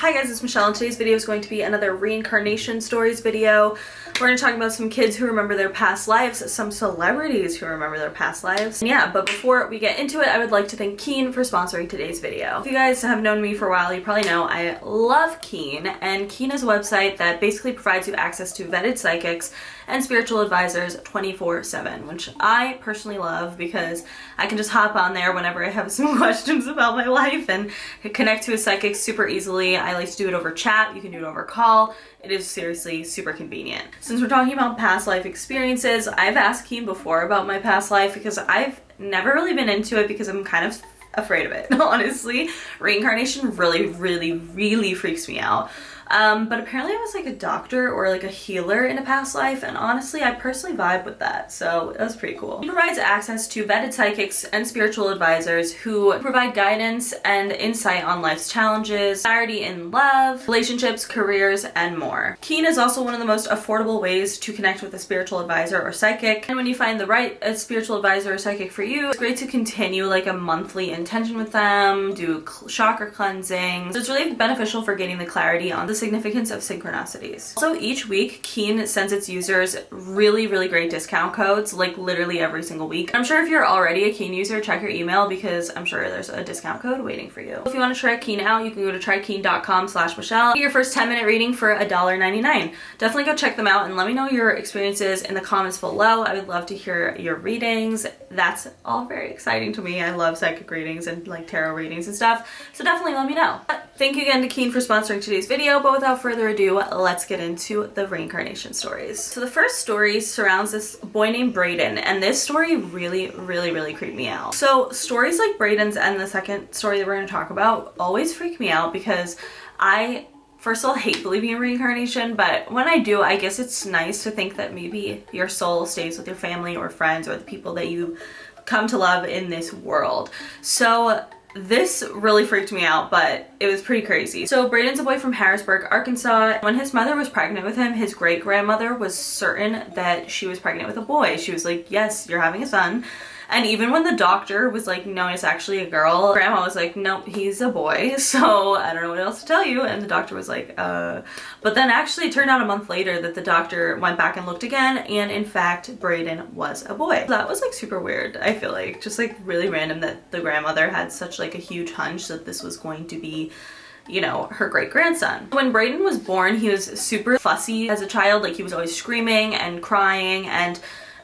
Hi guys, it's Michelle, and today's video is going to be another reincarnation stories video. We're going to talk about some kids who remember their past lives, some celebrities who remember their past lives. And yeah, but before we get into it, I would like to thank Keen for sponsoring today's video. If you guys have known me for a while, you probably know I love Keen, and Keen is a website that basically provides you access to vetted psychics and spiritual advisors 24/7, which I personally love because I can just hop on there whenever I have some questions about my life and connect to a psychic super easily. I like to do it over chat. You can do it over call. It is seriously super convenient. Since we're talking about past life experiences, I've asked Keen before about my past life because I've never really been into it because I'm kind of afraid of it, honestly. Reincarnation really freaks me out. But apparently I was like a doctor or like a healer in a past life, and honestly I personally vibe with that, so it was pretty cool. It provides access to vetted psychics and spiritual advisors who provide guidance and insight on life's challenges, clarity in love, relationships, careers, and more. Keen is also one of the most affordable ways to connect with a spiritual advisor or psychic, and when you find the right spiritual advisor or psychic for you, it's great to continue like a monthly intention with them, do chakra cleansing. So it's really beneficial for getting the clarity on the significance of synchronicities. Also, each week Keen sends its users really great discount codes, like literally every single week. I'm sure if you're already a Keen user, check your email because I'm sure there's a discount code waiting for you. If you want to try Keen out, you can go to trykeen.com/Michelle. Get your first 10-minute reading for $1.99. Definitely go check them out and let me know your experiences in the comments below. I would love to hear your readings. That's all very exciting to me. I love psychic readings and like tarot readings and stuff, so definitely let me know. Thank you again to Keen for sponsoring today's video, but without further ado, let's get into the reincarnation stories. So the first story surrounds this boy named Braden, and this story really creeped me out. So stories like Braden's and the second story that we're going to talk about always freak me out because I, first of all, hate believing in reincarnation, but when I do, I guess it's nice to think that maybe your soul stays with your family or friends or the people that you come to love in this world. So this really freaked me out, but it was pretty crazy. So Braden's a boy from Harrisburg, Arkansas. When his mother was pregnant with him, his great-grandmother was certain that she was pregnant with a boy. She was like, yes, you're having a son. And even when the doctor was like, no, it's actually a girl, grandma was like, nope, he's a boy, so I don't know what else to tell you. And the doctor was like, But then actually it turned out a month later that the doctor went back and looked again, and in fact, Braden was a boy. That was like super weird, I feel like. Just like really random that the grandmother had such like a huge hunch that this was going to be, you know, her great-grandson. When Braden was born, he was super fussy as a child. Like he was always screaming and crying and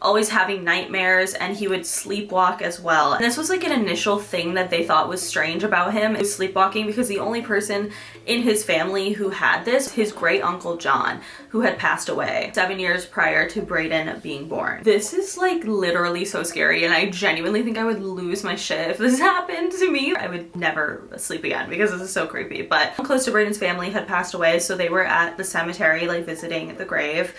always having nightmares, and he would sleepwalk as well. And this was like an initial thing that they thought was strange about him. He was sleepwalking because the only person in his family who had this, his great uncle John, who had passed away 7 years prior to Braden being born. This is like literally so scary, and I genuinely think I would lose my shit if this happened to me. I would never sleep again because this is so creepy. But close to Braden's family had passed away, so they were at the cemetery like visiting the grave.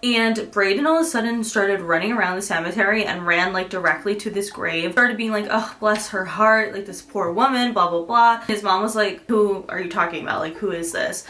And Braden all of a sudden started running around the cemetery and ran like directly to this grave. Started being like, oh, bless her heart, like this poor woman, blah, blah, blah. His mom was like, who are you talking about? Like, who is this?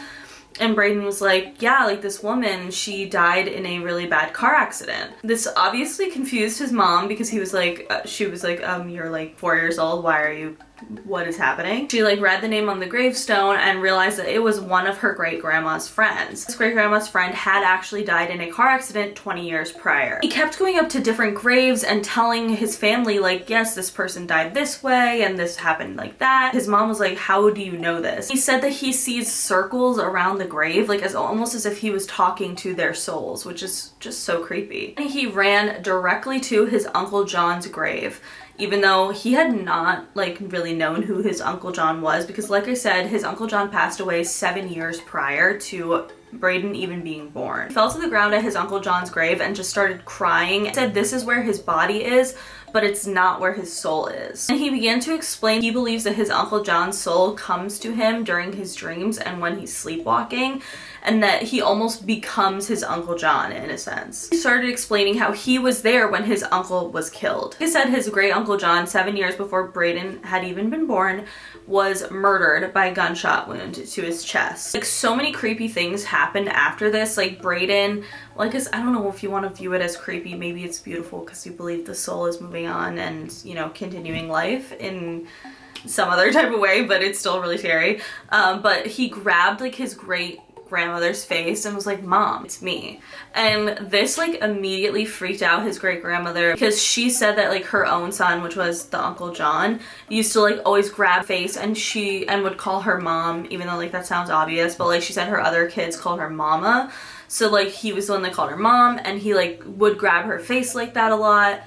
And Braden was like, yeah, like this woman, she died in a really bad car accident. This obviously confused his mom because he was like, she was like, you're like 4 years old. Why are you, what is happening? She like read the name on the gravestone and realized that it was one of her great-grandma's friends. This great-grandma's friend had actually died in a car accident 20 years prior. He kept going up to different graves and telling his family like, yes, this person died this way and this happened like that. His mom was like, how do you know this? He said that he sees circles around the grave, like as almost as if he was talking to their souls, which is just so creepy. And he ran directly to his Uncle John's grave, even though he had not like really known who his Uncle John was, because like I said, his Uncle John passed away 7 years prior to Braden even being born. He fell to the ground at his Uncle John's grave and just started crying. He said this is where his body is, but it's not where his soul is. And he began to explain he believes that his Uncle John's soul comes to him during his dreams and when he's sleepwalking, and that he almost becomes his Uncle John in a sense. He started explaining how he was there when his uncle was killed. He said his great Uncle John, 7 years before Braden had even been born, was murdered by a gunshot wound to his chest. Like so many creepy things happened after this. Like Braden, well, I guess I don't know if you want to view it as creepy. Maybe it's beautiful because you believe the soul is moving on and, you know, continuing life in some other type of way, but it's still really scary. But he grabbed like his great grandmother's face and was like, "Mom, it's me." And this like immediately freaked out his great grandmother, because she said that like her own son, which was the Uncle John, used to like always grab face and would call her mom, even though like that sounds obvious, but like she said her other kids called her mama. So like he was the one that called her mom, and he like would grab her face like that a lot.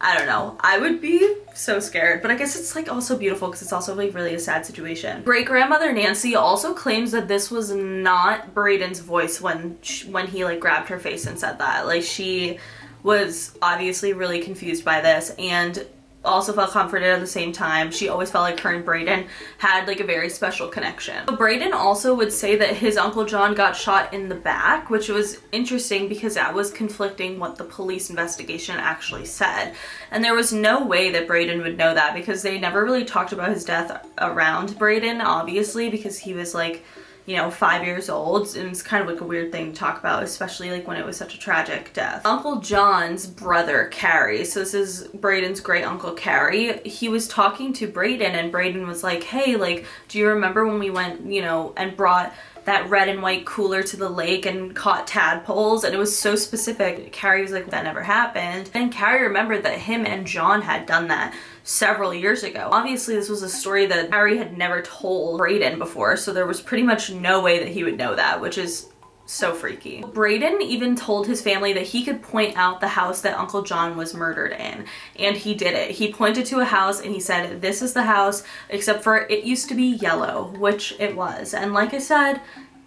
I don't know. I would be so scared, but I guess it's like also beautiful because it's also like really a sad situation. Great grandmother Nancy also claims that this was not Braden's voice when he like grabbed her face and said that. Like she was obviously really confused by this and also felt comforted at the same time. She always felt like her and Braden had like a very special connection. But Braden also would say that his Uncle John got shot in the back, which was interesting because that was conflicting what the police investigation actually said. And there was no way that Braden would know that, because they never really talked about his death around Braden, obviously, because he was like, you know, 5 years old, and it's kind of like a weird thing to talk about, especially like when it was such a tragic death. Uncle John's brother, Carrie, so this is Braden's great uncle Carrie, he was talking to Braden, and Braden was like, "Hey, like, do you remember when we went, you know, and brought that red and white cooler to the lake and caught tadpoles?" And it was so specific. Carrie was like, "That never happened." And Carrie remembered that him and John had done that several years ago. Obviously, this was a story that Carrie had never told Braden before, so there was pretty much no way that he would know that, which is so freaky. Braden even told his family that he could point out the house that Uncle John was murdered in, and he did it. He pointed to a house and he said, "This is the house, except for it used to be yellow," which it was. And like I said,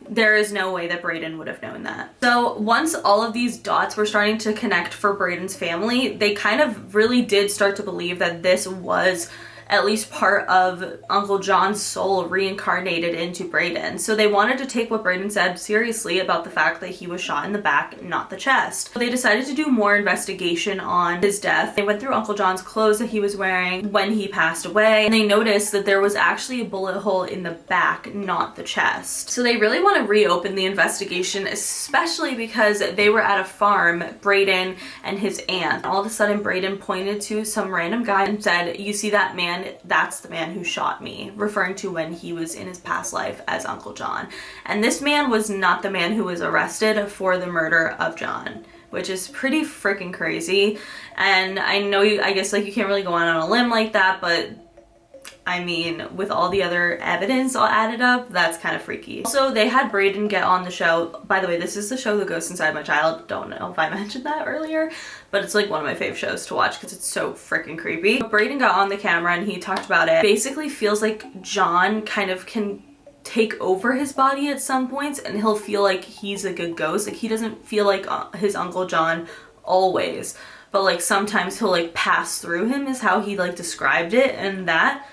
there is no way that Braden would have known that. So once all of these dots were starting to connect for Braden's family, they kind of really did start to believe that this was at least part of Uncle John's soul reincarnated into Braden. So they wanted to take what Braden said seriously about the fact that he was shot in the back, not the chest. So they decided to do more investigation on his death. They went through Uncle John's clothes that he was wearing when he passed away, and they noticed that there was actually a bullet hole in the back, not the chest. So they really want to reopen the investigation, especially because they were at a farm, Braden and his aunt. All of a sudden, Braden pointed to some random guy and said, "You see that man? That's the man who shot me," referring to when he was in his past life as Uncle John. And this man was not the man who was arrested for the murder of John, which is pretty freaking crazy. And I know I guess like you can't really go on a limb like that, but I mean, with all the other evidence all added up, that's kind of freaky. Also, they had Braden get on the show. By the way, this is the show The Ghost Inside My Child. Don't know if I mentioned that earlier, but it's like one of my fave shows to watch because it's so freaking creepy. But Braden got on the camera and he talked about it. Basically feels like John kind of can take over his body at some points, and he'll feel like he's like a ghost. Like he doesn't feel like his Uncle John always, but like sometimes he'll like pass through him, is how he like described it. And that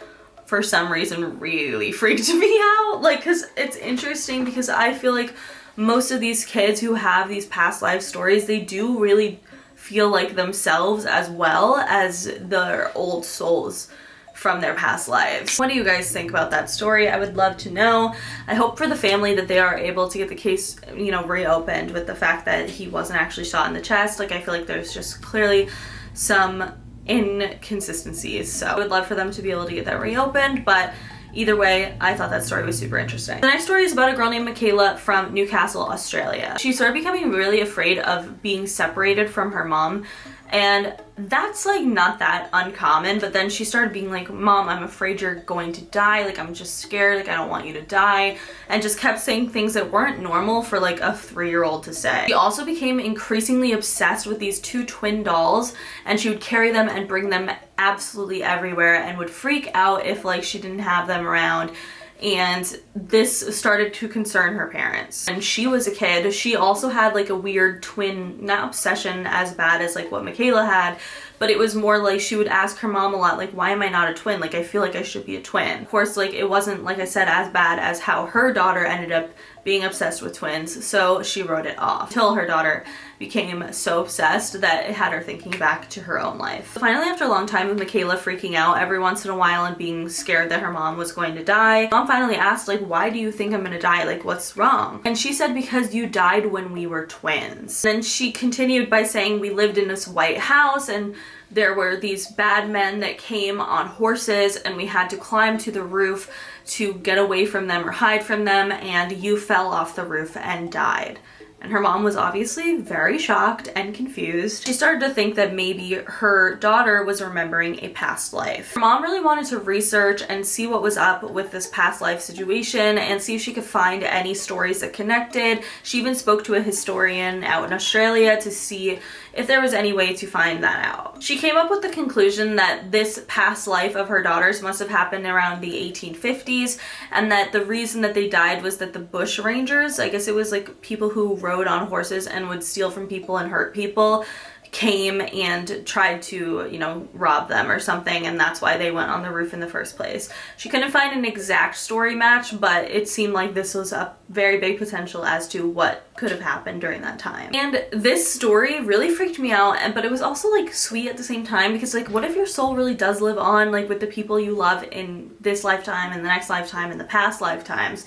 for some reason really freaked me out. Like, cause it's interesting because I feel like most of these kids who have these past life stories, they do really feel like themselves as well as their old souls from their past lives. What do you guys think about that story? I would love to know. I hope for the family that they are able to get the case, you know, reopened with the fact that he wasn't actually shot in the chest. Like, I feel like there's just clearly some inconsistencies. So I would love for them to be able to get that reopened, but either way, I thought that story was super interesting. The next story is about a girl named Michaela from Newcastle, Australia. She started becoming really afraid of being separated from her mom, and that's like not that uncommon, but then she started being like, "Mom, I'm afraid you're going to die. Like, I'm just scared. Like, I don't want you to die," and just kept saying things that weren't normal for like a 3-year-old to say. She also became increasingly obsessed with these 2 twin dolls, and she would carry them and bring them absolutely everywhere and would freak out if like she didn't have them around. And this started to concern her parents. And she was a kid, she also had like a weird twin, not obsession as bad as like what Michaela had, but it was more like she would ask her mom a lot, like, "Why am I not a twin? Like, I feel like I should be a twin." Of course, like, it wasn't, like I said, as bad as how her daughter ended up being obsessed with twins, so she wrote it off until her daughter became so obsessed that it had her thinking back to her own life. Finally, after a long time of Michaela freaking out every once in a while and being scared that her mom was going to die, Mom finally asked, like, "Why do you think I'm gonna die? Like, what's wrong?" And she said, "Because you died when we were twins." Then she continued by saying, "We lived in this white house and there were these bad men that came on horses and we had to climb to the roof to get away from them or hide from them, and you fell off the roof and died. And her mom was obviously very shocked and confused. She started to think that maybe her daughter was remembering a past life. Her mom really wanted to research and see what was up with this past life situation and see if she could find any stories that connected. She even spoke to a historian out in Australia to see if there was any way to find that out. She came up with the conclusion that this past life of her daughters must have happened around the 1850s, and that the reason that they died was that the bush rangers, I guess it was like people who rode on horses and would steal from people and hurt people, came and tried to, you know, rob them or something, and that's why they went on the roof in the first place. She couldn't find an exact story match, but it seemed like this was a very big potential as to what could have happened during that time. And this story really freaked me out, but it was also like sweet at the same time, because like, what if your soul really does live on, like with the people you love in this lifetime and the next lifetime and the past lifetimes?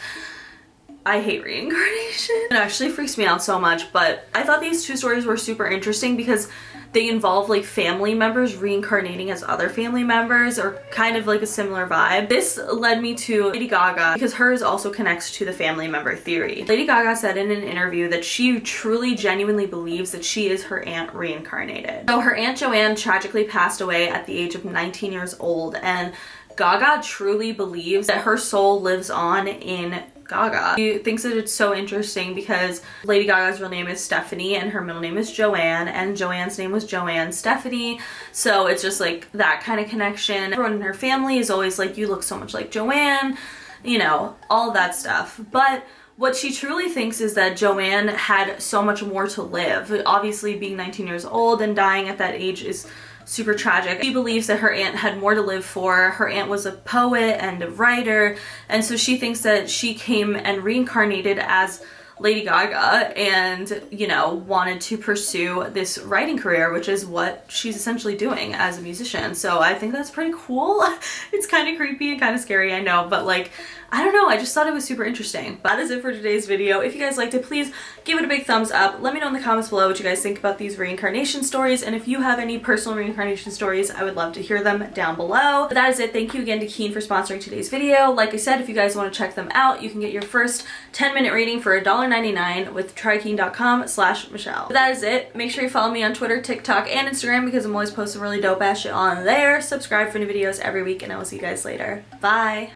I hate reincarnation. It actually freaks me out so much, but I thought these two stories were super interesting because they involve like family members reincarnating as other family members, or kind of like a similar vibe. This led me to Lady Gaga, because hers also connects to the family member theory. Lady Gaga said in an interview that she truly genuinely believes that she is her aunt reincarnated. So her Aunt Joanne tragically passed away at the age of 19 years old, and Gaga truly believes that her soul lives on in Gaga. She thinks that it's so interesting because Lady Gaga's real name is Stephanie and her middle name is Joanne, and Joanne's name was Joanne Stephanie, so it's just like that kind of connection. Everyone in her family is always like, you look so much like Joanne, you know, all of that stuff. But what she truly thinks is that Joanne had so much more to live. Obviously, being 19 years old and dying at that age is super tragic. She believes that her aunt had more to live for. Her aunt was a poet and a writer, and so she thinks that she came and reincarnated as Lady Gaga and, you know, wanted to pursue this writing career, which is what she's essentially doing as a musician. So I think that's pretty cool. It's kind of creepy and kind of scary, I know, but like, I don't know, I just thought it was super interesting. That is it for today's video. If you guys liked it, please give it a big thumbs up. Let me know in the comments below what you guys think about these reincarnation stories, and if you have any personal reincarnation stories, I would love to hear them down below. But that is it. Thank you again to Keen for sponsoring today's video. Like I said, if you guys want to check them out, you can get your first 10-minute reading for $1.99 with trykeen.com/Michelle. But that is it. Make sure you follow me on Twitter, TikTok, and Instagram, because I'm always posting really dope ass shit on there. Subscribe for new videos every week, and I will see you guys later. Bye!